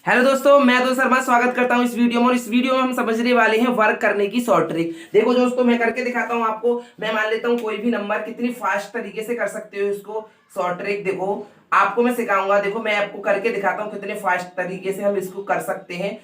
Hello दोस्तों, मैं तो शर्मा स्वागत करता हूं इस वीडियो में। और इस वीडियो में हम समझने वाले हैं वर्क करने की शॉर्ट ट्रिक। देखो दोस्तों, मैं करके दिखाता हूं आपको। मैं मान लेता हूं कोई भी नंबर, कितनी फास्ट तरीके से कर सकते हो इसको शॉर्ट ट्रिक। देखो आपको मैं सिखाऊंगा, देखो मैं आपको करके दिखाता हूं कितने फास्ट तरीके से हम इसको कर सकते हैं।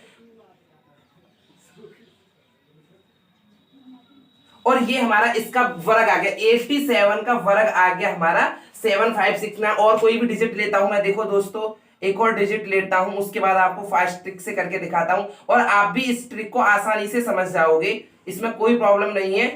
और ये हमारा इसका वर्ग आ गया 87 का वर्ग आ गया हमारा 7569। और कोई भी डिजिट लेता हूं मैं, देखो दोस्तों एक और डिजिट लेता हूं, उसके बाद आपको फास्ट ट्रिक से करके दिखाता हूं और आप भी इस ट्रिक को आसानी से समझ जाओगे, इसमें कोई प्रॉब्लम नहीं है।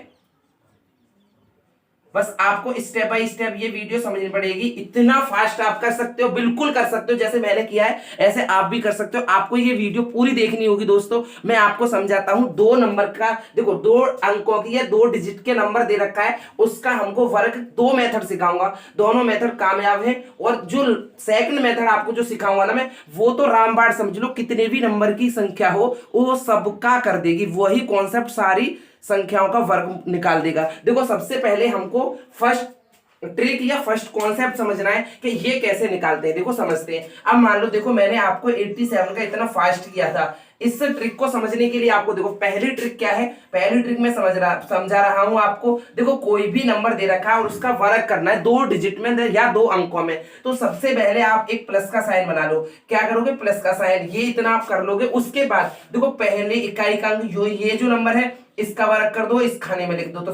बस आपको स्टेप बाय स्टेप ये वीडियो समझनी पड़ेगी। इतना फास्ट आप कर सकते हो, बिल्कुल कर सकते हो, जैसे मैंने किया है ऐसे आप भी कर सकते हो। आपको ये वीडियो पूरी देखनी होगी दोस्तों। मैं आपको समझाता हूं दो नंबर का, देखो दो अंकों की या दो डिजिट के नंबर दे रखा है, उसका हमको वर्ग दो मेथड सिखाऊंगा। दोनों मेथड कामयाब है। और जो सेकंड मेथड आपको जो सिखाऊंगा ना मैं, वो तो रामबाण समझ लो, कितने भी नंबर की संख्या हो वो सबका कर देगी। वही कॉन्सेप्ट सारी संख्याओं का वर्ग निकाल देगा। देखो सबसे पहले हमको फर्स्ट ट्रिक या फर्स्ट कॉन्सेप्ट समझना है कि ये कैसे निकालते हैं। देखो समझते हैं। अब मान लो, देखो मैंने आपको 87 का इतना फास्ट किया था। इस ट्रिक को समझने के लिए आपको देखो पहली ट्रिक क्या है। पहली ट्रिक में समझा रहा हूं आपको। देखो कोई भी नंबर दे रखा है और उसका वर्ग करना है दो डिजिट में या दो अंकों में, तो सबसे पहले आप एक प्लस का साइन बना लो। क्या करोगे, प्लस का साइन, ये इतना आप कर लोगे। उसके बाद देखो पहले इकाई का अंक ये जो नंबर है इसका वर्ग कर दो, इस खाने में लिख दो। तो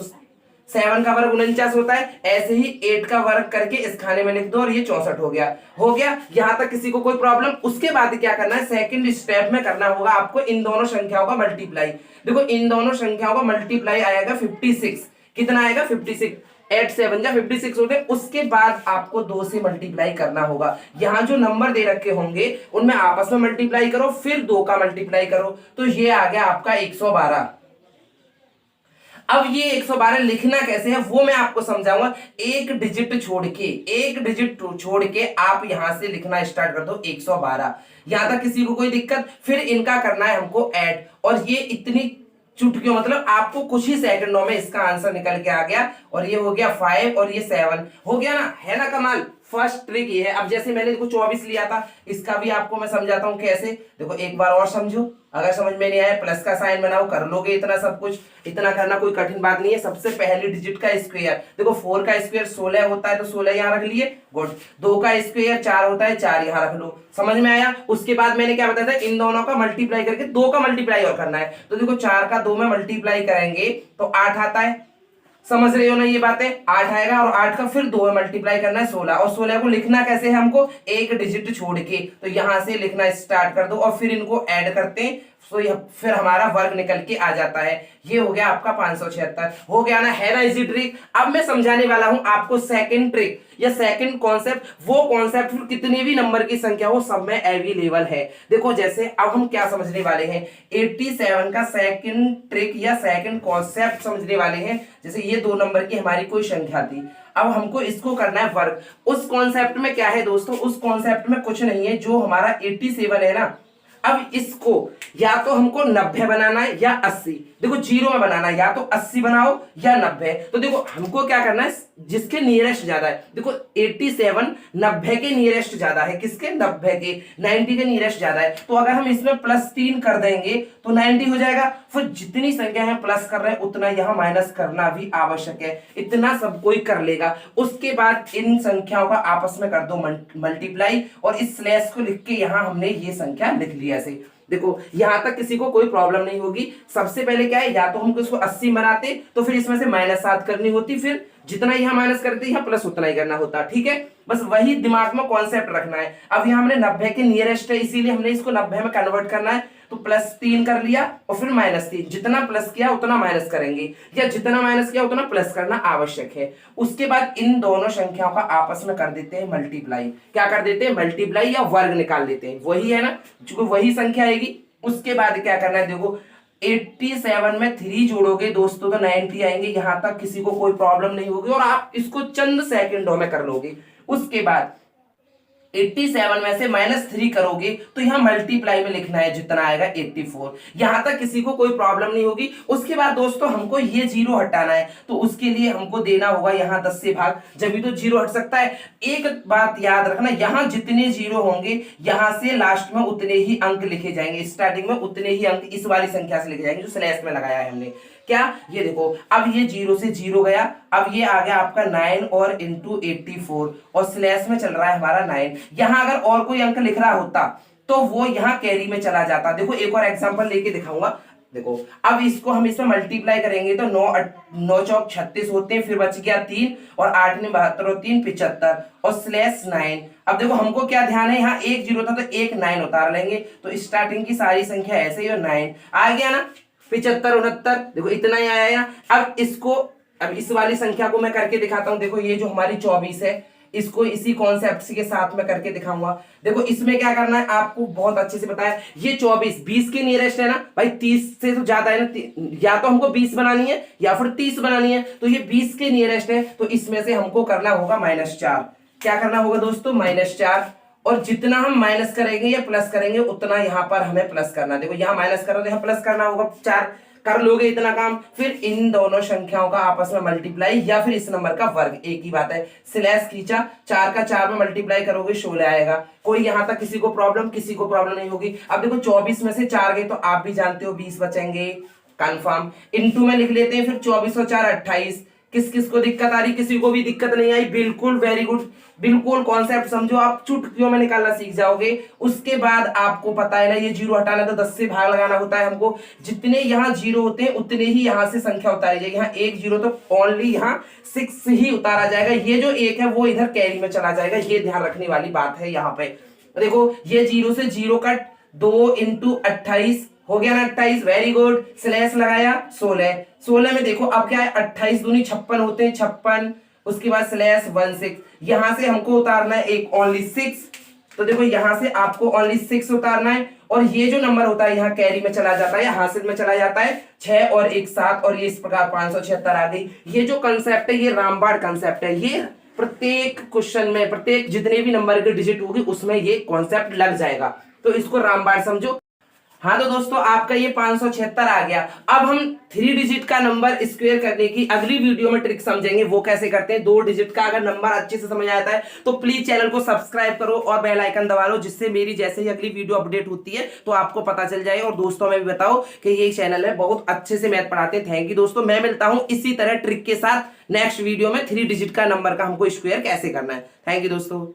7 का वर्ग 49 होता है, ऐसे ही 8 का वर्ग करके इस खाने में लिख दो और ये 64 हो गया। हो गया यहां तक, किसी को कोई प्रॉब्लम? उसके बाद क्या करना है, सेकंड स्टेप में करना होगा आपको इन दोनों संख्याओं का मल्टीप्लाई। देखो इन दोनों संख्याओं का मल्टीप्लाई आएगा 56। कितना आएगा, 56। 8 7 जा 56 होते हैं। उसके बाद आपको 2 से मल्टीप्लाई करना होगा। यहां जो नंबर दे रखे होंगे उनमें आपस में मल्टीप्लाई करो, फिर 2 का मल्टीप्लाई करो, तो ये आ गया आपका 112। अब ये 112 लिखना कैसे है वो मैं आपको समझाऊंगा। एक डिजिट छोड़ के, एक डिजिट छोड़ के आप यहां से लिखना स्टार्ट कर दो 112। यहां तक किसी को कोई दिक्कत? फिर इनका करना है हमको ऐड, और ये इतनी चुटकियों, मतलब आपको कुछ ही सेकंडों में इसका आंसर निकल के आ गया। और ये हो गया 5 और ये 7 हो गया ना, है ना कमाल। फर्स्ट ट्रिक ये है। अब जैसे मैंने देखो 24 लिया था, इसका भी आपको मैं समझाता हूं कैसे। देखो एक बार और समझो, अगर समझ में नहीं आया प्लस का साइन बनाओ, कर लोगे इतना सब कुछ। इतना करना कोई कठिन बात नहीं है। सबसे पहली डिजिट का स्क्वायर, देखो 4 का स्क्वायर 16 होता है, तो 16 यहां रख लिए, गुड। 2 का स्क्वायर 4 होता है, 4 यहां रख लो। समझ में आया? उसके बाद मैंने क्या बताया था, इन दोनों का मल्टीप्लाई करके 2 का मल्टीप्लाई और करना है। तो देखो 4 का 2 में मल्टीप्लाई करेंगे तो 8 आता है। समझ रहे हो ना ये बातें? 8 आएगा और 8 का फिर 2 में मल्टीप्लाई करना है 16। और 16 को लिखना कैसे है हमको, एक डिजिट छोड़ के, तो यहां से लिखना स्टार्ट कर दो और फिर इनको ऐड करते हैं, तो फिर हमारा वर्ग निकल के आ जाता है। ये हो गया आपका 576। हो गया ना, है ना इजी ट्रिक। अब मैं समझाने वाला हूं आपको सेकंड ट्रिक या सेकंड कॉन्सेप्ट। वो कॉन्सेप्ट फिर कितने भी नंबर की संख्या हो सब में अवेलेबल है। देखो जैसे अब हम क्या समझने वाले हैं, 87 का सेकंड ट्रिक या सेकंड कॉन्सेप्ट समझने वाले हैं। जैसे ये दो नंबर की हमारी कोई संख्या थी, अब हमको इसको करना है वर्ग। उस कॉन्सेप्ट में क्या है दोस्तों, उस कॉन्सेप्ट में कुछ नहीं है। जो हमारा 87 है ना, अब इसको या तो हमको 90 बनाना है या 80। देखो जीरो में बनाना है, या तो 80 बनाओ या 90। तो देखो हमको क्या करना है, जिसके नियरेस्ट ज्यादा है। देखो 87 90 के नियरेस्ट ज्यादा है, किसके, 90 के। 90 के नियरेस्ट ज्यादा है, तो अगर हम इसमें +3 कर देंगे तो 90 हो जाएगा। फिर जितनी संख्या है प्लस कर रहे हैं उतना यहां माइनस करना भी आवश्यक है। इतना सब कोई कर लेगा। उसके बाद इन संख्याओं का आपस में कर दो मल्टीप्लाई, और इस स्लैश को लिख के यहां हमने ये संख्या लिख लिया ऐसे। देखो यहां तक किसी को कोई प्रॉब्लम नहीं होगी। सबसे पहले क्या है, या तो हम इसको 80 बनाते तो फिर इसमें से -7 करनी होती, फिर जितना यहां माइनस करते यहां प्लस उतना ही करना होता। ठीक है, बस वही दिमाग में कॉन्सेप्ट रखना है। अब यहां हमने 90 के नियरेस्ट है, इसीलिए हमने इसको 90 में कन्वर्ट करना है। तो +3 कर लिया और फिर -3। जितना प्लस किया उतना माइनस करेंगे, या जितना माइनस किया उतना प्लस करना आवश्यक है। उसके बाद इन दोनों संख्याओं का आपस में कर देते हैं मल्टीप्लाई। क्या कर देते हैं, मल्टीप्लाई या वर्ग निकाल देते हैं। वही है ना, जो वही संख्या आएगी। उसके बाद क्या करना है, देखो 87 में 3 जोड़ोगे दोस्तों तो 90 आएंगे। यहां तक किसी को कोई प्रॉब्लम नहीं होगी और आप इसको चंद सेकंडों में कर लोगे। उसके बाद 87 में से -3 करोगे तो यहाँ मल्टीप्लाई में लिखना है, जितना आएगा 84। यहां तक किसी को कोई प्रॉब्लम नहीं होगी। उसके बाद दोस्तों हमको ये जीरो हटाना है, तो उसके लिए हमको देना होगा यहाँ 10 से भाग, जब भी तो जीरो हट सकता है। एक बात याद रखना, यहाँ जितने जीरो होंगे यहां से लास्ट में उतने ही अंक लिखे जाएंगे, स्टार्टिंग में उतने ही अंक इस वाली संख्या से लिखे जाएंगे जो स्लैश में लगाया है हमने। क्या, ये देखो अब ये जीरो से जीरो गया, अब ये आ गया आपका 9 और इंटू 84 और स्लैश में चल रहा है हमारा 9। यहां अगर और कोई अंक लिख रहा होता तो वो यहाँ कैरी में चला जाता। देखो एक और एग्जांपल लेके दिखाऊंगा। देखो अब इसको हम इसमें मल्टीप्लाई करेंगे तो 9 चौक 36 होते हैं, फिर बच गया 3 और 8 में 72 और 3 75 और स्लैश 9। अब देखो हमको क्या ध्यान है, यहाँ एक जीरो था तो एक 9 उतार लेंगे, तो स्टार्टिंग की सारी संख्या ऐसे ही और 9 आ गया ना, 75 69, देखो इतना ही आया। अब इस वाली संख्या को मैं करके दिखाता हूं। देखो ये जो हमारी 24 है, इसको इसी कॉन्सेप्ट के साथ में करके दिखाऊंगा। देखो इसमें क्या करना है आपको बहुत अच्छे से पता है, ये 24 20 के नियरेस्ट है ना भाई, 30 से तो ज्यादा है ना, या तो हमको 20 बनानी है या फिर 30 बनानी है, तो ये 20 के नियरेस्ट है, तो इसमें से हमको करना होगा -4। क्या करना होगा दोस्तों, -4, और जितना हम माइनस करेंगे या प्लस करेंगे उतना यहां पर हमें प्लस करना। देखो यहां माइनस कर रहे हो, यहां प्लस करना होगा, 4 कर लोगे इतना काम, फिर इन दोनों संख्याओं का आपस में मल्टीप्लाई या फिर इस नंबर का वर्ग, एक ही बात है। स्लैश खींचा, 4 का 4 में मल्टीप्लाई करोगे 16 आएगा। कोई यहां तक किसी को प्रॉब्लम नहीं होगी। अब देखो 24 में से 4 गए तो आप भी जानते हो 20 बचेंगे, कंफर्म। इनटू में लिख लेते हैं, फिर 24 और 4 28। किस किस को दिक्कत आ रही, किसी को भी दिक्कत नहीं आई, बिल्कुल वेरी गुड, बिल्कुल कॉन्सेप्ट समझो, आप चुटकियों में निकालना सीख जाओगे। उसके बाद आपको पता है ना, ये जीरो हटाना तो 10 से भाग लगाना होता है हमको, जितने यहाँ जीरो होते हैं उतने ही यहाँ से संख्या उतारी जाएगी। यहाँ एक जीरो तो ओनली यहाँ 6 ही उतारा जाएगा, ये जो एक है वो इधर कैरी में चला जाएगा, ये ध्यान रखने वाली बात है। यहाँ पे देखो ये जीरो से जीरो कट, 2 इंटू 28 हो गया ना 28, वेरी गुड। स्लैश लगाया 16 में देखो अब क्या है, 28 दूनी 56 होते हैं, 56, उसके बाद स्लैश 16, यहां से हमको उतारना है एक ओनली 6, तो देखो यहां से आपको ओनली 6 उतारना है, और ये जो नंबर होता है यहाँ कैरी में चला जाता है, हासिल में चला जाता है 6 और 1 7, और ये इस प्रकार 576 आ गई। ये जो कंसेप्ट है ये रामबाण कंसेप्ट है, ये प्रत्येक क्वेश्चन में प्रत्येक जितने भी नंबर के डिजिट होगी उसमें ये कॉन्सेप्ट लग जाएगा, तो इसको रामबाण समझो। हाँ तो दोस्तों आपका ये 576 आ गया। अब हम 3 डिजिट का नंबर स्क्वायर करने की अगली वीडियो में ट्रिक समझेंगे, वो कैसे करते हैं। 2 डिजिट का अगर नंबर अच्छे से समझ आता है तो प्लीज चैनल को सब्सक्राइब करो और बेल आइकन दबा लो, जिससे मेरी जैसे ही अगली वीडियो अपडेट होती है तो आपको पता चल जाए। और दोस्तों में भी बताओ कि ये चैनल है, बहुत अच्छे से मैथ पढ़ाते हैं। थैंक यू दोस्तों, मैं मिलता हूं इसी तरह ट्रिक के साथ नेक्स्ट वीडियो में। 3 डिजिट का नंबर का हमको स्क्वायर कैसे करना है। थैंक यू दोस्तों।